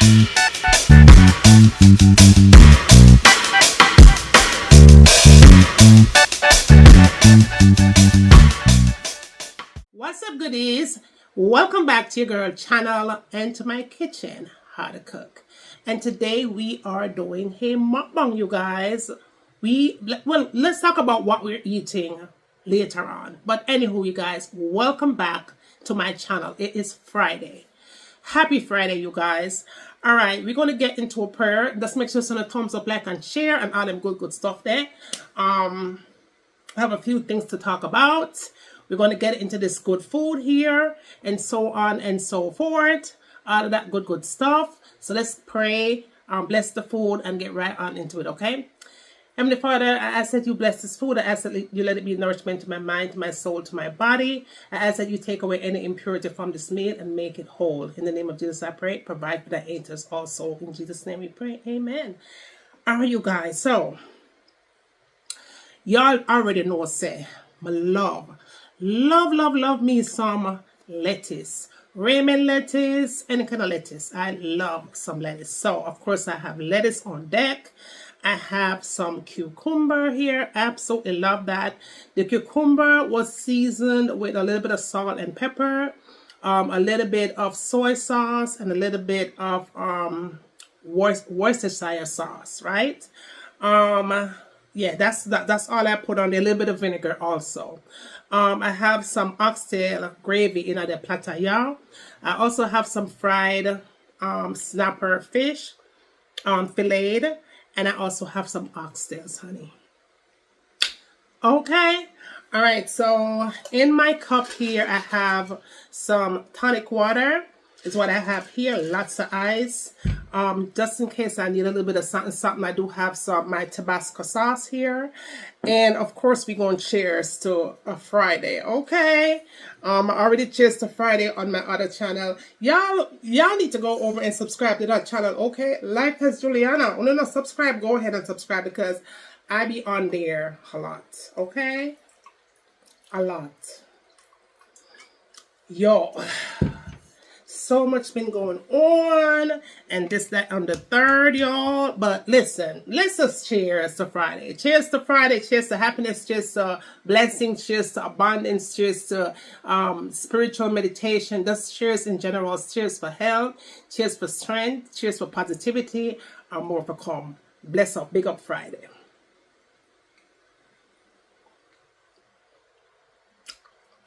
What's up, goodies? Welcome back to your girl channel and to my kitchen, how to cook. And today we are doing a mukbang, you guys. Let's talk about what we're eating later on. But anywho, you guys, welcome back to my channel. It is Friday. Happy Friday, you guys. All right, we're going to get into a prayer. Just make sure you send a thumbs up, like, and share, and all them good stuff there. I have a few things to talk about. We're going to get into this good food here, and so on and so forth. All of that good stuff. So let's pray, bless the food, and get right on into it, okay? Heavenly Father, I ask that you bless this food. I ask that you let it be nourishment to my mind, to my soul, to my body. I ask that you take away any impurity from this meal and make it whole. In the name of Jesus, I pray. Provide for the haters also. In Jesus' name we pray. Amen. All right, you guys. So, y'all already know, say, my love me some lettuce. Ramen lettuce, any kind of lettuce. I love some lettuce. So, of course, I have lettuce on deck. I have some cucumber here. Absolutely love that. The cucumber was seasoned with a little bit of salt and pepper, a little bit of soy sauce, and a little bit of Worcestershire sauce, right? Yeah, that's all I put on there. A little bit of vinegar also. I have some oxtail gravy in the plataya. I also have some fried snapper fish, filleted. And I also have some oxtails, honey. Okay. All right. So in my cup here, I have some tonic water. Is what I have here. Lots of ice. Just in case I need a little bit of something, I do have my Tabasco sauce here. And of course, we're going to cheers to a Friday. Okay. I already cheers to Friday on my other channel. Y'all need to go over and subscribe to that channel. Okay. Life as Juliana. No, subscribe. Go ahead and subscribe because I be on there a lot. Okay. A lot. Yo. So much been going on, and this, that, on the 3rd, y'all. But listen, let's just cheers to Friday. Cheers to Friday. Cheers to happiness. Cheers to blessings. Cheers to abundance. Cheers to spiritual meditation. Just cheers in general. Cheers for health. Cheers for strength. Cheers for positivity. And more to come. Bless up. Big up Friday.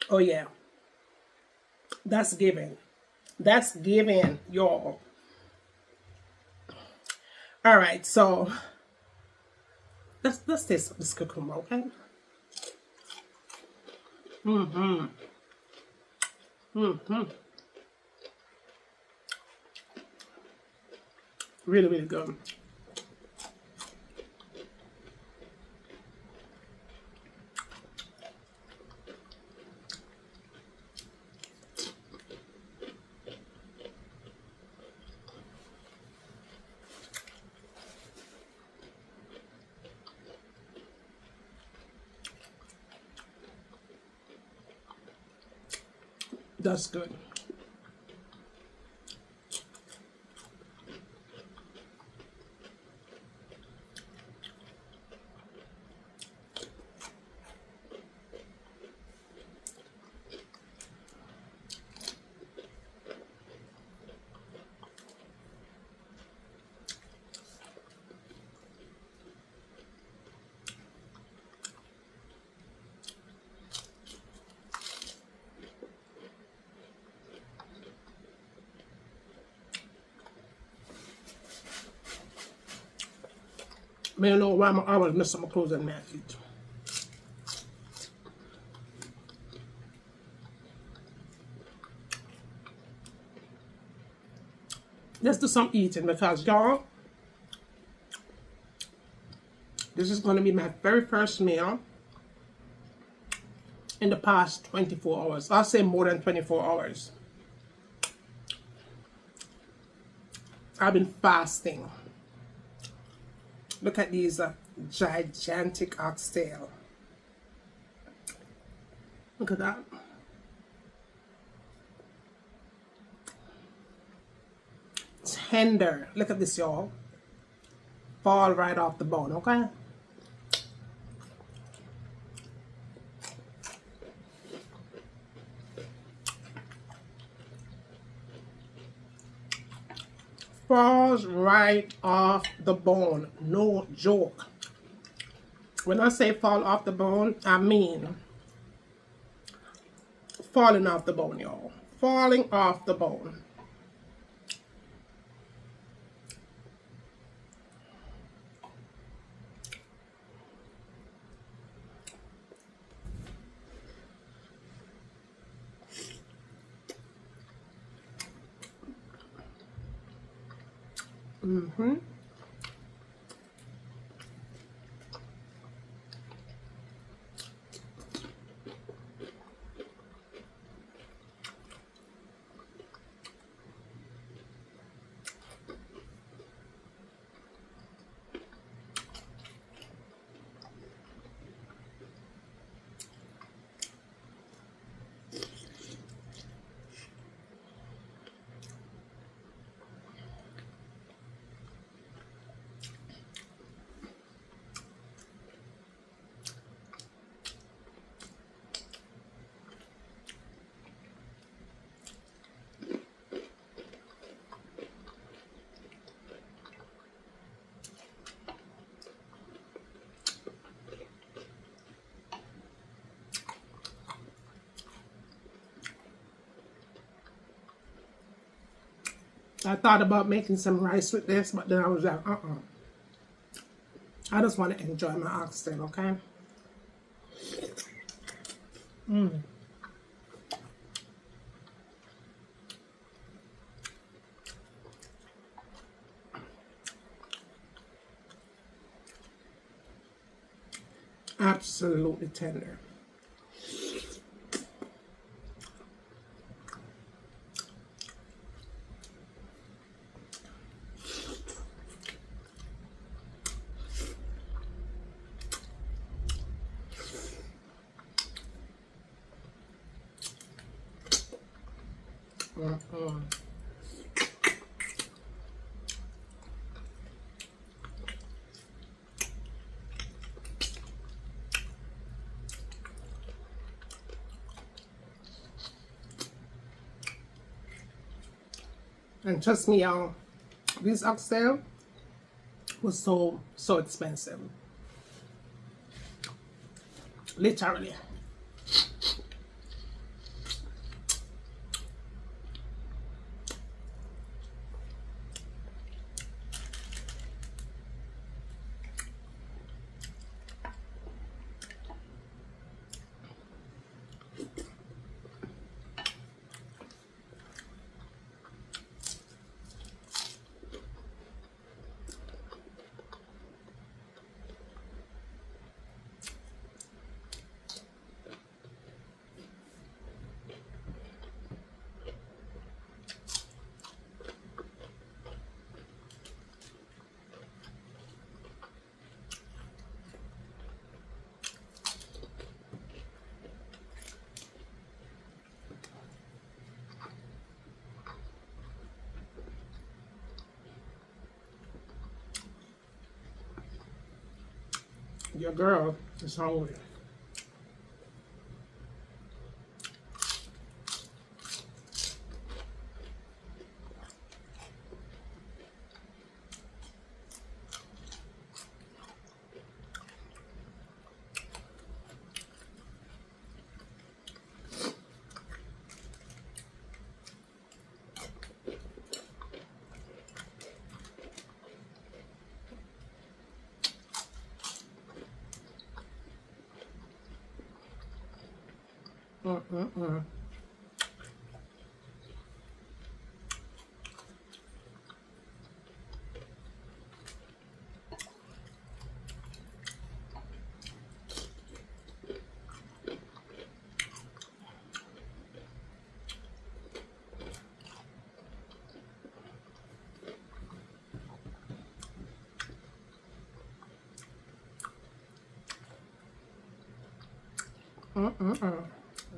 Oh, yeah. That's giving. That's giving, y'all. All right, so let's taste this cucumber, okay? Really good. That's good. I don't know why I always mess up my clothes at night. Let's do some eating because y'all, this is going to be my very first meal in the past 24 hours. I'll say more than 24 hours. I've been fasting. Look at these gigantic oxtail. Look at that. tender. Look at this, y'all. Fall right off the bone, okay? Falls right off the bone. No joke. When I say fall off the bone, I mean falling off the bone, y'all. Falling off the bone. Mm-hmm. I thought about making some rice with this, but then I was like, I just want to enjoy my oxtail, okay? Absolutely tender. And trust me, y'all, this oxtail was so expensive. Literally. Your girl is hungry.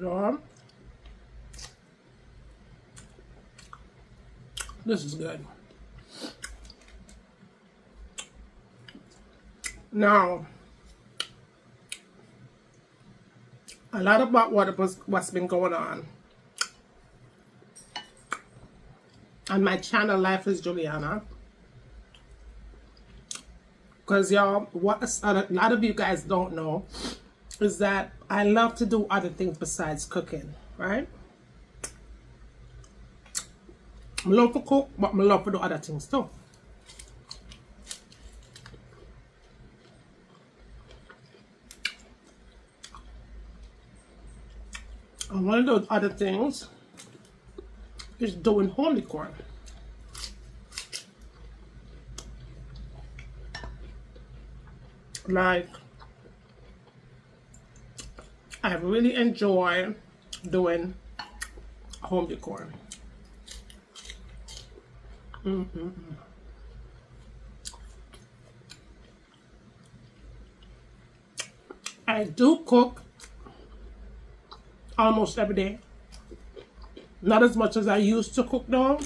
Yeah. This is good. Now, a lot about what's been going on my channel, Life is Juliana. Because y'all, what a lot of you guys don't know is that I love to do other things besides cooking, right? I love to cook, but I love to do other things too. And one of those other things is doing home decor. Like, I really enjoy doing home decor. I do cook almost every day. Not as much as I used to cook though.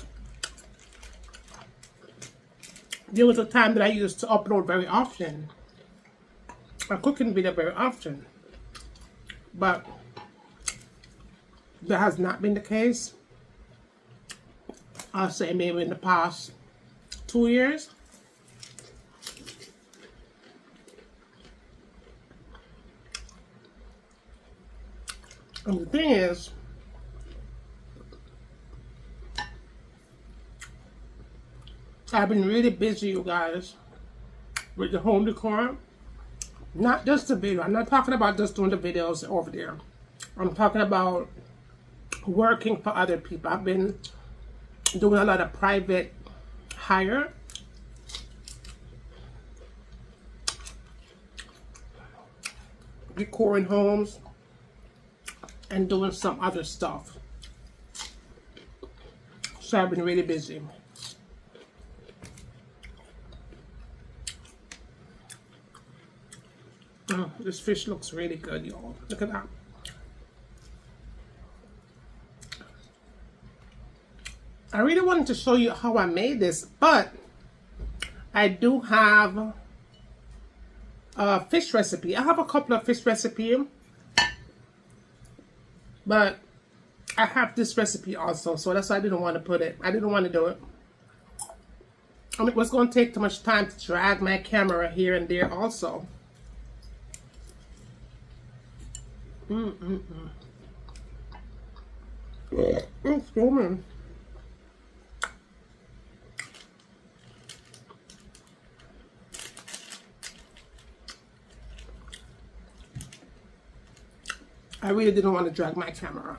There was a time that I used to upload very often. A cooking video very often. But that has not been the case. I'll say maybe in the past 2 years. And the thing is, I've been really busy, you guys, with the home decor. Not just the video. I'm not talking about just doing the videos over there. I'm talking about working for other people. I've been doing a lot of private hire. Decoring homes. And doing some other stuff. So I've been really busy. Oh, this fish looks really good, y'all. Look at that. I really wanted to show you how I made this, but I do have a fish recipe. I have a couple of fish recipes. But I have this recipe also, so that's why I didn't want to put it. I didn't want to do it. And it was going to take too much time to drag my camera here and there also. It's good. I really didn't want to drag my camera.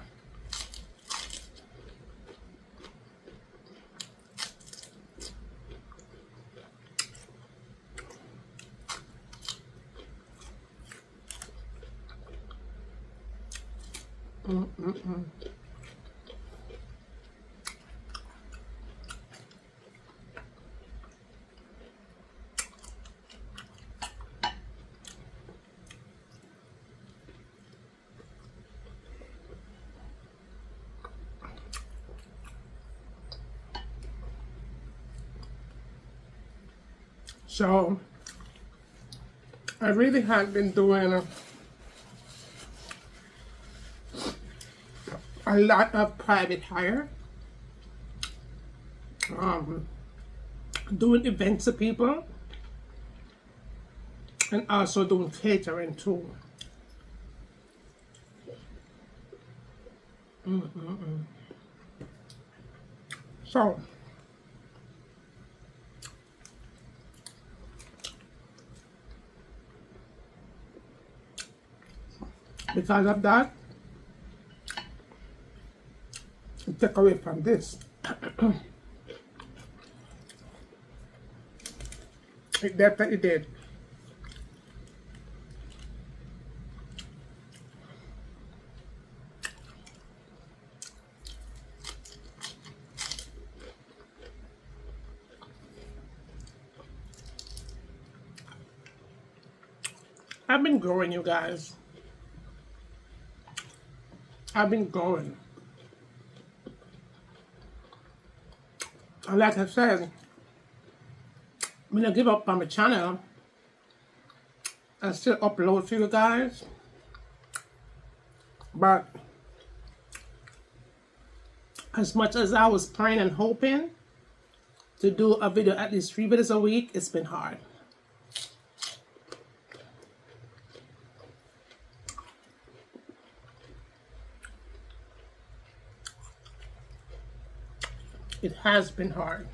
So, I really have been doing a lot of private hire. Doing events for people. And also doing catering too. So, because of that, take away from this. It definitely did. I've been growing, you guys. I've been growing. And like I said, I'm gonna give up on my channel I still upload for you guys, but as much as I was praying and hoping to do a video at least 3 videos a week, it's been hard. It has been hard.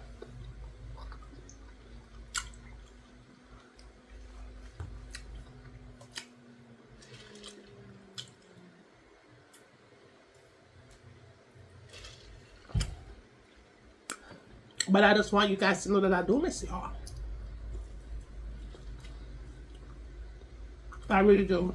But I just want you guys to know that I do miss y'all. I really do.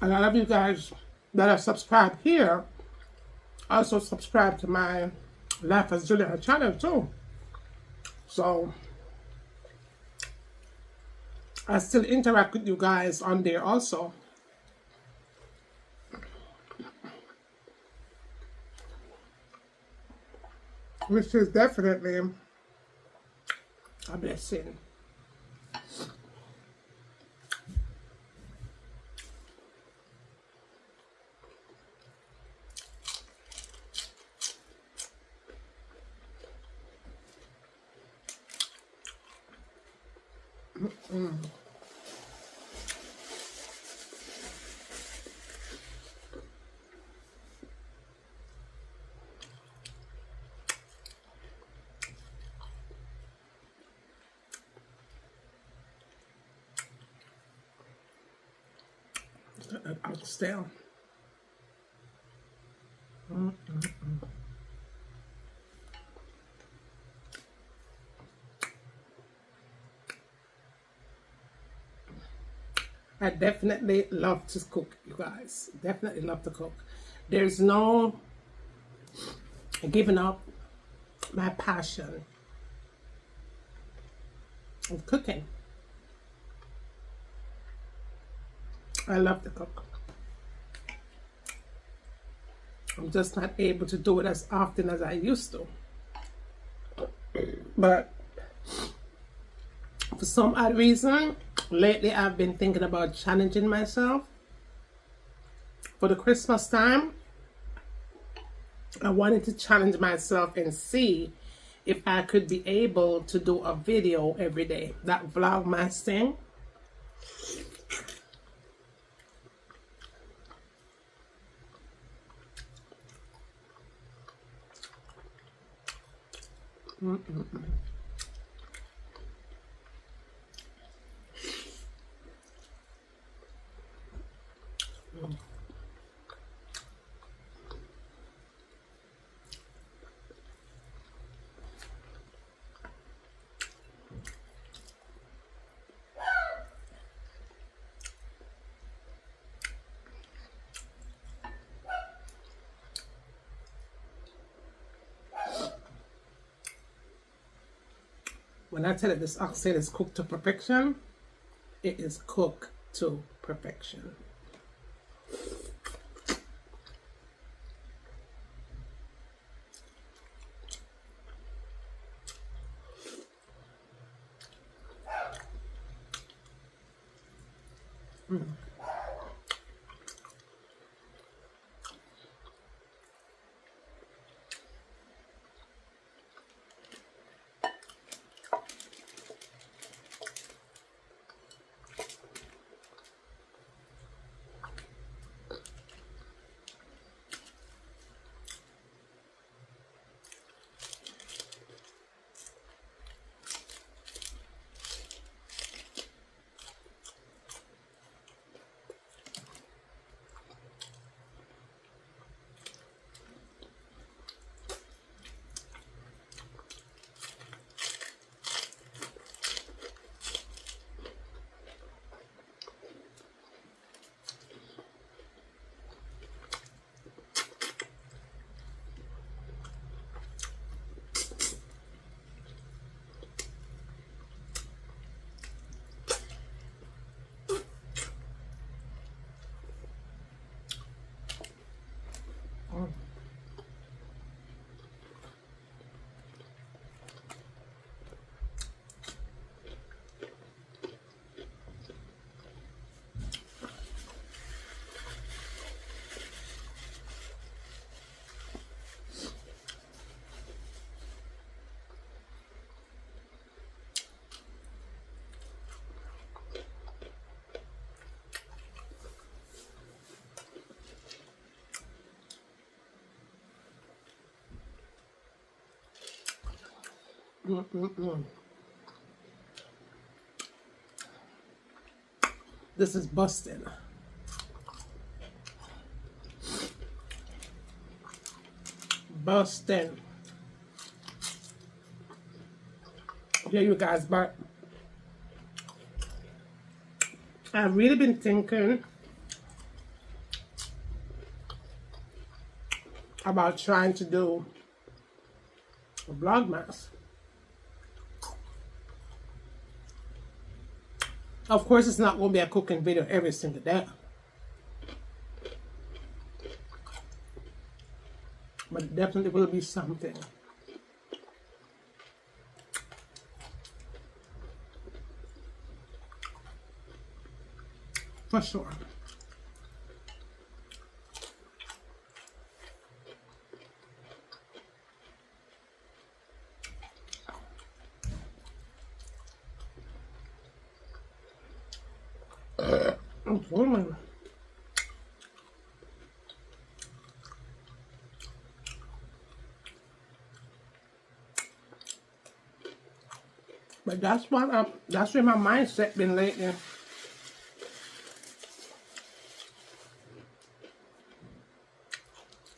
A lot of you guys that are subscribed here also subscribe to my Life as Juliana channel too. So I still interact with you guys on there also. Which is definitely a blessing. Oxtail. I definitely love to cook, you guys. Definitely love to cook. There's no giving up my passion of cooking. I love to cook. I'm just not able to do it as often as I used to. But for some odd reason, lately I've been thinking about challenging myself. For the Christmas time, I wanted to challenge myself and see if I could be able to do a video every day. That Vlogmas thing. When I tell you this oxtail is cooked to perfection, it is cooked to perfection. This is busting. Busting. Yeah, you guys, but I've really been thinking about trying to do a vlogmas. Of course, it's not going to be a cooking video every single day, but it definitely will be something. For sure. I'm full. But that's where my mindset been lately.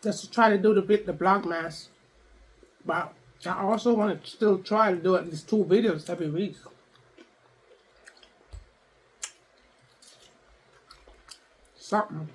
Just to try to do the vlogmas. But I also want to still try to do at least 2 videos every week. Something.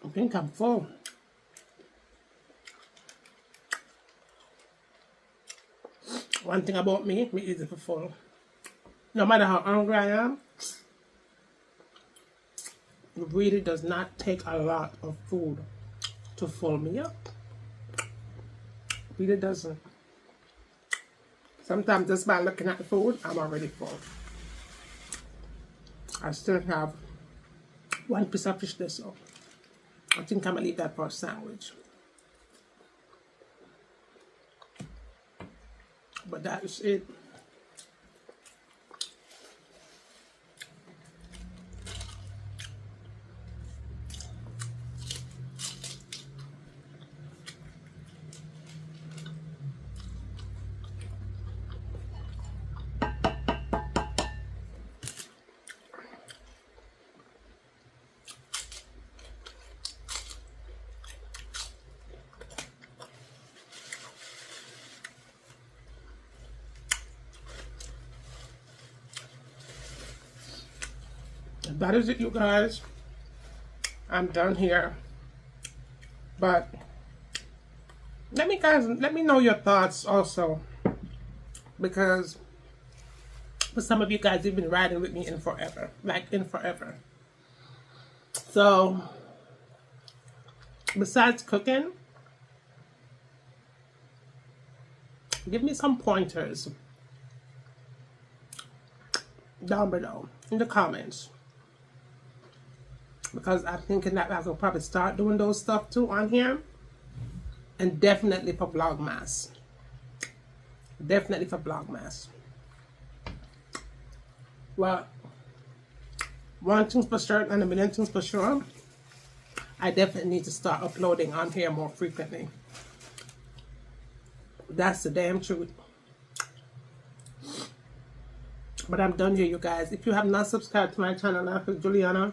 I think I'm full. One thing about me easy for full. No matter how hungry I am, it really does not take a lot of food to fill me up. It really doesn't. Sometimes just by looking at the food, I'm already full. I still have 1 piece of fish there, so I think I'm gonna leave that for a sandwich. But that is it. That is it, you guys. I'm done here. But let me know your thoughts also, because for some of you guys, you've been riding with me in forever, like in forever. So besides cooking, give me some pointers down below in the comments, because I'm thinking that I will probably start doing those stuff too on here. And definitely for vlogmas. Definitely for vlogmas. Well, one thing's for certain and a million things for sure, I definitely need to start uploading on here more frequently. That's the damn truth. But I'm done here, you guys. If you have not subscribed to my channel, Life with Juliana,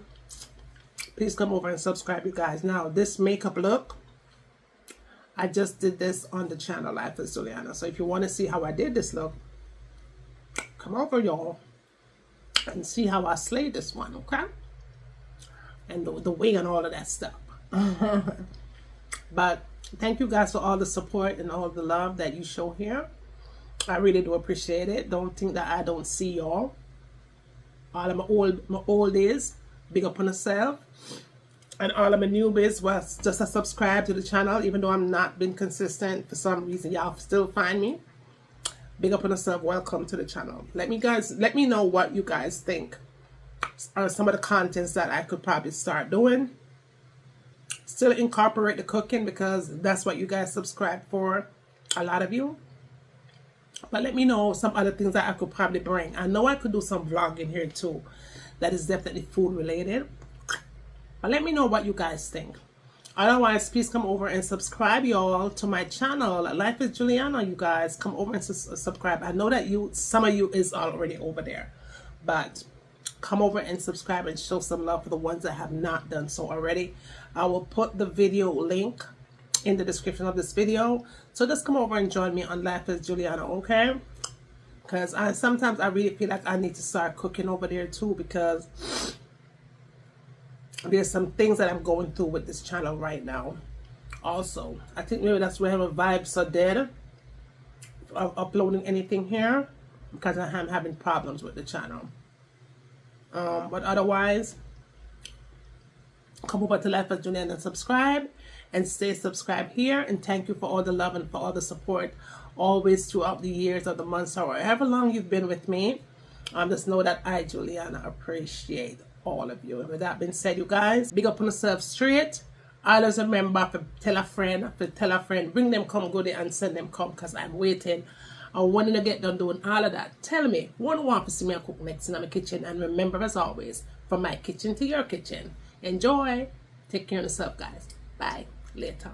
please come over and subscribe, you guys. Now, this makeup look, I just did this on the channel Life with Juliana. So if you want to see how I did this look, come over, y'all, and see how I slayed this one, okay? And the wig and all of that stuff. But thank you guys for all the support and all the love that you show here. I really do appreciate it. Don't think that I don't see y'all. All of my old days, big up on yourself. And all of my newbies was just a subscribe to the channel, even though I'm not been consistent for some reason. Y'all still find me. Big up on yourself. Welcome to the channel. Let me know what you guys think are some of the contents that I could probably start doing. Still incorporate the cooking because that's what you guys subscribe for, a lot of you. But let me know some other things that I could probably bring. I know I could do some vlogging here too. That is definitely food related. But let me know what you guys think. Otherwise, please come over and subscribe, y'all, to my channel. Life is Juliana, you guys. Come over and subscribe. I know that some of you is already over there. But come over and subscribe and show some love for the ones that have not done so already. I will put the video link in the description of this video. So just come over and join me on Life is Juliana, okay? Because sometimes I really feel like I need to start cooking over there too, because there's some things that I'm going through with this channel right now. Also, I think maybe that's why my vibes are dead of uploading anything here, because I am having problems with the channel. But otherwise, come over to Life with Juliana and subscribe, and stay subscribed here. And thank you for all the love and for all the support always throughout the years or the months or however long you've been with me. Just know that I, Juliana, appreciate all of you. And with that being said, you guys, big up on yourself straight. Always remember to tell a friend, bring them come goodie and send them come, because I'm waiting. I want to get done doing all of that. Tell me, what want to see me cook next in my kitchen? And remember, as always, from my kitchen to your kitchen. Enjoy. Take care of yourself, guys. Bye. Later.